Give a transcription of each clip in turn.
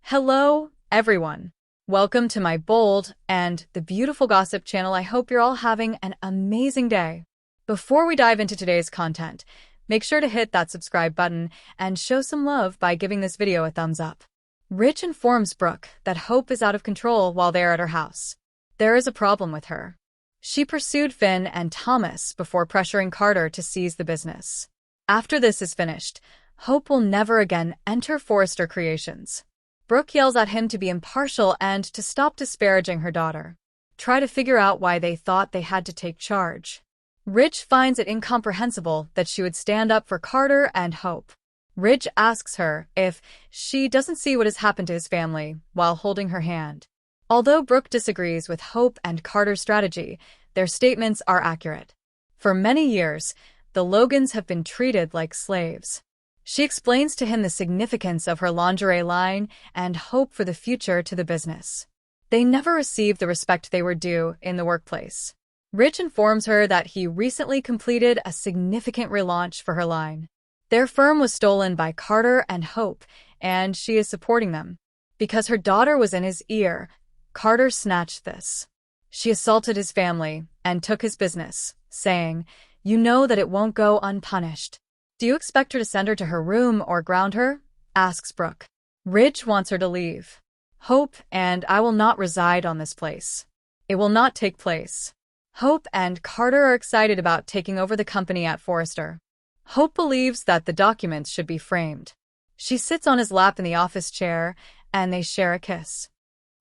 Hello, everyone. Welcome to my bold and the beautiful gossip channel. I hope you're all having an amazing day. Before we dive into today's content, make sure to hit that subscribe button and show some love by giving this video a thumbs up. Rich informs Brooke that Hope is out of control while they're at her house. There is a problem with her. She pursued Finn and Thomas before pressuring Carter to seize the business. After this is finished, Hope will never again enter Forrester Creations. Brooke yells at him to be impartial and to stop disparaging her daughter. Try to figure out why they thought they had to take charge. Rich finds it incomprehensible that she would stand up for Carter and Hope. Rich asks her if she doesn't see what has happened to his family while holding her hand. Although Brooke disagrees with Hope and Carter's strategy, their statements are accurate. For many years, the Logans have been treated like slaves. She explains to him the significance of her lingerie line and hope for the future to the business. They never received the respect they were due in the workplace. Rich informs her that he recently completed a significant relaunch for her line. Their firm was stolen by Carter and Hope, and she is supporting them. Because her daughter was in his ear, Carter snatched this. She assaulted his family and took his business, saying, "You know that it won't go unpunished. Do you expect her to send her to her room or ground her?" asks Brooke. Rich wants her to leave. "Hope and I will not reside on this place. It will not take place." Hope and Carter are excited about taking over the company at Forrester. Hope believes that the documents should be framed. She sits on his lap in the office chair, and they share a kiss.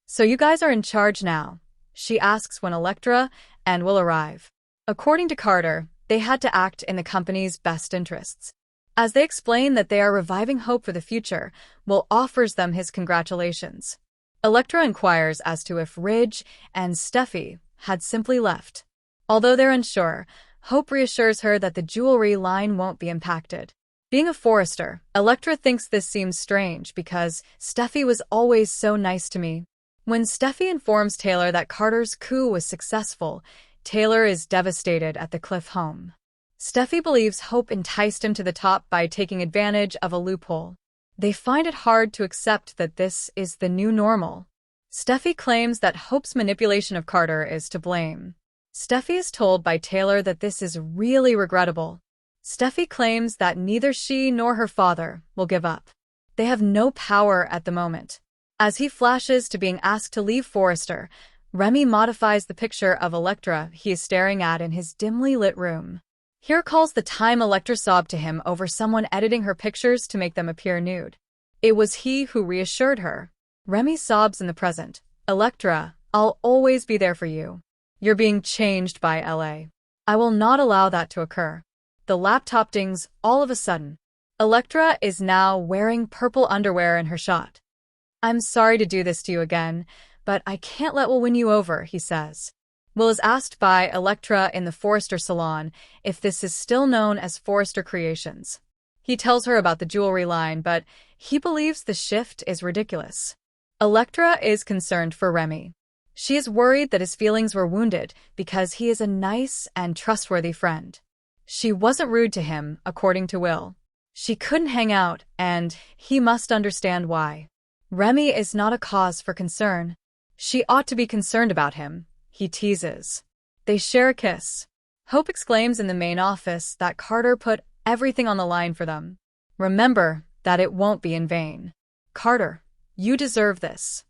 "So you guys are in charge now?" she asks when Elektra and Will arrive. According to Carter, they had to act in the company's best interests. As they explain that they are reviving hope for the future, Will offers them his congratulations. Elektra inquires as to if Ridge and Steffi had simply left. Although they're unsure, Hope reassures her that the jewelry line won't be impacted. Being a Forrester, Elektra thinks this seems strange because Steffi was always so nice to me. When Steffi informs Taylor that Carter's coup was successful, Taylor is devastated at the Cliff home. Steffi believes Hope enticed him to the top by taking advantage of a loophole. They find it hard to accept that this is the new normal. Steffi claims that Hope's manipulation of Carter is to blame. Steffi is told by Taylor that this is really regrettable. Steffi claims that neither she nor her father will give up. They have no power at the moment. As he flashes to being asked to leave Forrester, Remy modifies the picture of Elektra he is staring at in his dimly lit room. He recalls the time Elektra sobbed to him over someone editing her pictures to make them appear nude. It was he who reassured her. Remy sobs in the present. "Elektra, I'll always be there for you. You're being changed by LA. I will not allow that to occur." The laptop dings all of a sudden. Elektra is now wearing purple underwear in her shot. "I'm sorry to do this to you again, but I can't let Will win you over," he says. Will is asked by Elektra in the Forrester salon if this is still known as Forrester Creations. He tells her about the jewelry line, but he believes the shift is ridiculous. Elektra is concerned for Remy. She is worried that his feelings were wounded because he is a nice and trustworthy friend. She wasn't rude to him, according to Will. She couldn't hang out, and he must understand why. Remy is not a cause for concern. She ought to be concerned about him, he teases. They share a kiss. Hope exclaims in the main office that Carter put everything on the line for them. "Remember that it won't be in vain. Carter, you deserve this.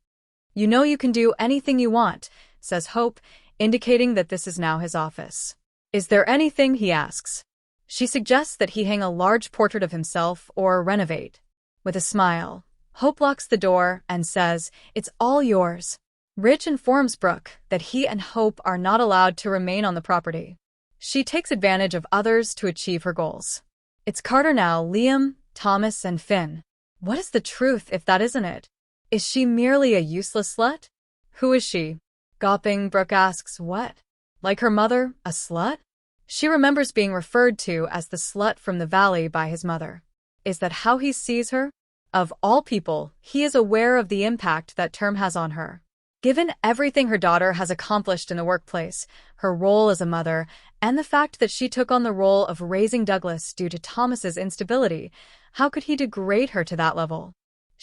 You know you can do anything you want," says Hope, indicating that this is now his office. "Is there anything?" he asks. She suggests that he hang a large portrait of himself or renovate. With a smile, Hope locks the door and says, "It's all yours." Rich informs Brooke that he and Hope are not allowed to remain on the property. She takes advantage of others to achieve her goals. It's Carter now, Liam, Thomas, and Finn. What is the truth if that isn't it? Is she merely a useless slut? Who is she? Gawping, Brooke asks, "What? Like her mother, a slut?" She remembers being referred to as the slut from the valley by his mother. Is that how he sees her? Of all people, he is aware of the impact that term has on her. Given everything her daughter has accomplished in the workplace, her role as a mother, and the fact that she took on the role of raising Douglas due to Thomas's instability, how could he degrade her to that level?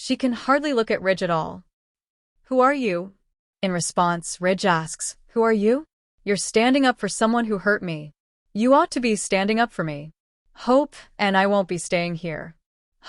She can hardly look at Ridge at all. "Who are you?" In response, Ridge asks, "Who are you?" "You're standing up for someone who hurt me. You ought to be standing up for me. Hope and I won't be staying here.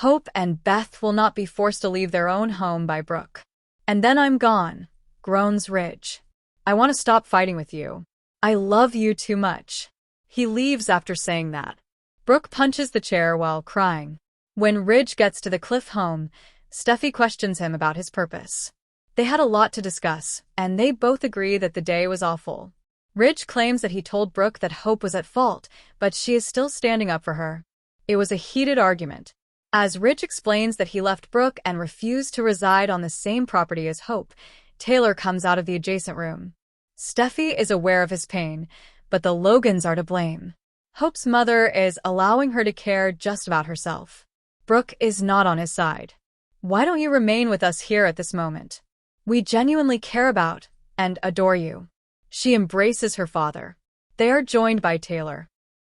Hope and Beth will not be forced to leave their own home by Brooke. And then I'm gone," groans Ridge. "I want to stop fighting with you. I love you too much." He leaves after saying that. Brooke punches the chair while crying. When Ridge gets to the Cliff home, Steffi questions him about his purpose. They had a lot to discuss, and they both agree that the day was awful. Ridge claims that he told Brooke that Hope was at fault, but she is still standing up for her. It was a heated argument. As Ridge explains that he left Brooke and refused to reside on the same property as Hope, Taylor comes out of the adjacent room. Steffi is aware of his pain, but the Logans are to blame. Hope's mother is allowing her to care just about herself. Brooke is not on his side. "Why don't you remain with us here at this moment? We genuinely care about and adore you." She embraces her father. They are joined by Taylor.